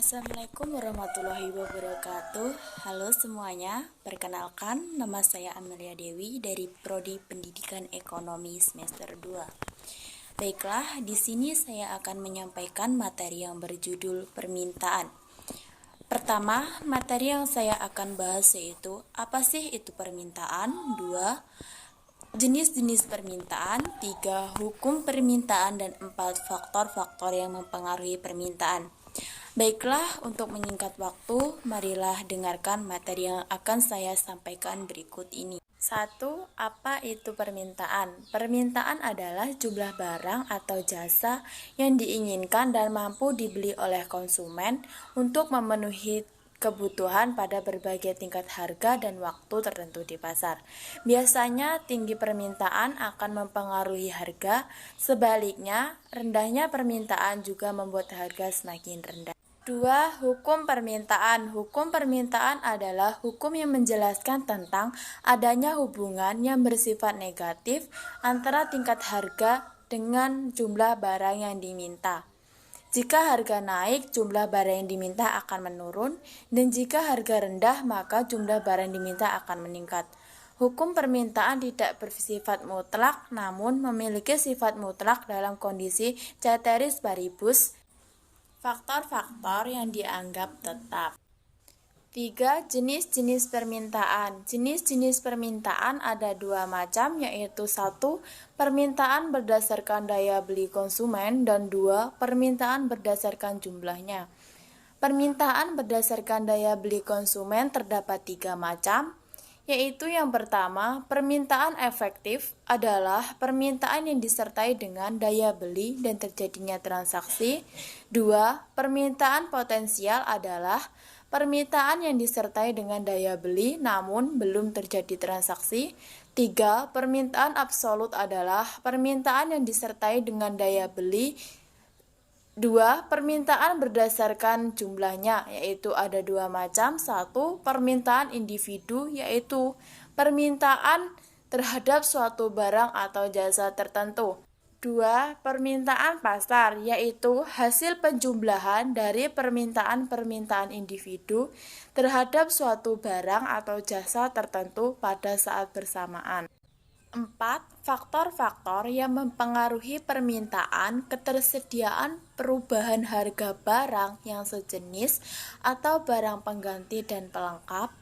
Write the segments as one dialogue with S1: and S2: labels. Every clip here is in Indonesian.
S1: Assalamualaikum warahmatullahi wabarakatuh. Halo semuanya, perkenalkan nama saya Amelia Dewi dari Prodi Pendidikan Ekonomi semester 2. Baiklah, di sini saya akan menyampaikan materi yang berjudul permintaan. Pertama, materi yang saya akan bahas yaitu apa sih itu permintaan? 2. Jenis-jenis permintaan. 3. Hukum permintaan. Dan 4. Faktor-faktor yang mempengaruhi permintaan. Baiklah, untuk menyingkat waktu, marilah dengarkan materi yang akan saya sampaikan berikut ini. 1. Apa itu permintaan? Permintaan adalah jumlah barang atau jasa yang diinginkan dan mampu dibeli oleh konsumen untuk memenuhi kebutuhan pada berbagai tingkat harga dan waktu tertentu di pasar. Biasanya tinggi permintaan akan mempengaruhi harga, sebaliknya rendahnya permintaan juga membuat harga semakin rendah. 2. Hukum permintaan. Hukum permintaan adalah hukum yang menjelaskan tentang adanya hubungan yang bersifat negatif antara tingkat harga dengan jumlah barang yang diminta. Jika harga naik, jumlah barang yang diminta akan menurun, dan jika harga rendah, maka jumlah barang yang diminta akan meningkat. Hukum permintaan tidak bersifat mutlak, namun memiliki sifat mutlak dalam kondisi ceteris paribus. Faktor-faktor yang dianggap tetap. 3. Jenis-jenis permintaan. Jenis-jenis permintaan ada dua macam, yaitu 1. Permintaan berdasarkan daya beli konsumen, dan 2. Permintaan berdasarkan jumlahnya. Permintaan berdasarkan daya beli konsumen terdapat 3 macam, yaitu yang pertama, permintaan efektif adalah permintaan yang disertai dengan daya beli dan terjadinya transaksi. 2. Permintaan potensial adalah permintaan yang disertai dengan daya beli namun belum terjadi transaksi. 3. Permintaan absolut adalah permintaan yang disertai dengan daya beli. 2. Permintaan berdasarkan jumlahnya, yaitu ada dua macam. 1. Permintaan individu, yaitu permintaan terhadap suatu barang atau jasa tertentu. 2. Permintaan pasar, yaitu hasil penjumlahan dari permintaan-permintaan individu terhadap suatu barang atau jasa tertentu pada saat bersamaan. 4. Faktor-faktor yang mempengaruhi permintaan: ketersediaan perubahan harga barang yang sejenis atau barang pengganti dan pelengkap,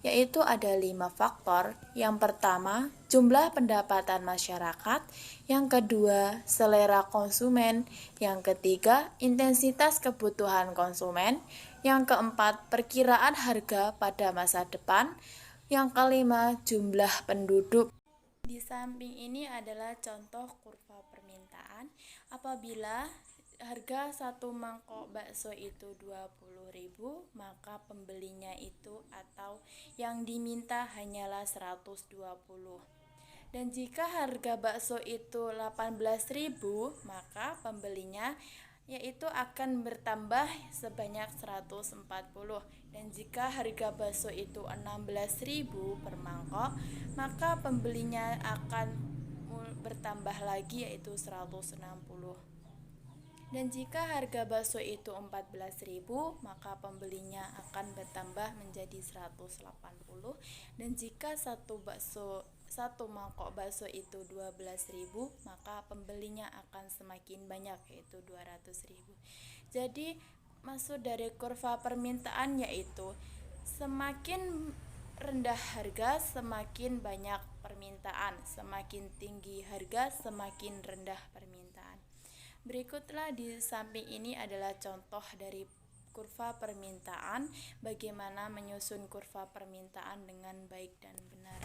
S1: yaitu ada 5 faktor. Yang pertama, jumlah pendapatan masyarakat. Yang kedua, selera konsumen. Yang ketiga, intensitas kebutuhan konsumen. Yang keempat, perkiraan harga pada masa depan. Yang kelima, jumlah penduduk. Di samping ini adalah contoh kurva permintaan. Apabila harga satu mangkok bakso itu 20.000, maka pembelinya itu atau yang diminta hanyalah 120. Dan jika harga bakso itu 18.000, maka pembelinya yaitu akan bertambah sebanyak 140. Dan jika harga bakso itu 16.000 per mangkok, maka pembelinya akan bertambah lagi yaitu 160. Dan jika harga bakso itu 14.000, maka pembelinya akan bertambah menjadi 180. Dan jika satu mangkok bakso itu 12.000, maka pembelinya akan semakin banyak yaitu 200.000. Jadi maksud dari kurva permintaan yaitu semakin rendah harga semakin banyak permintaan, semakin tinggi harga semakin rendah permintaan. Berikutlah di samping ini adalah contoh dari kurva permintaan, bagaimana menyusun kurva permintaan dengan baik dan benar.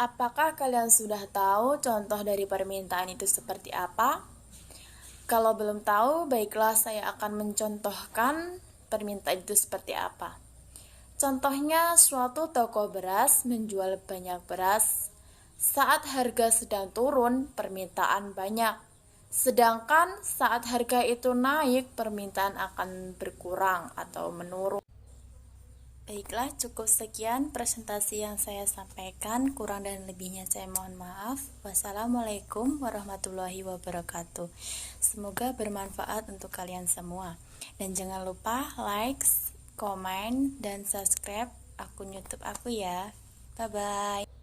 S1: Apakah kalian sudah tahu contoh dari permintaan itu seperti apa? Kalau belum tahu, baiklah saya akan mencontohkan permintaan itu seperti apa. Contohnya, suatu toko beras menjual banyak beras. Saat harga sedang turun, permintaan banyak. Sedangkan saat harga itu naik, permintaan akan berkurang atau menurun. Baiklah, cukup sekian presentasi yang saya sampaikan. Kurang dan lebihnya saya mohon maaf. Wassalamualaikum warahmatullahi wabarakatuh. Semoga bermanfaat untuk kalian semua. Dan jangan lupa like, komen, dan subscribe akun YouTube aku ya. Bye-bye.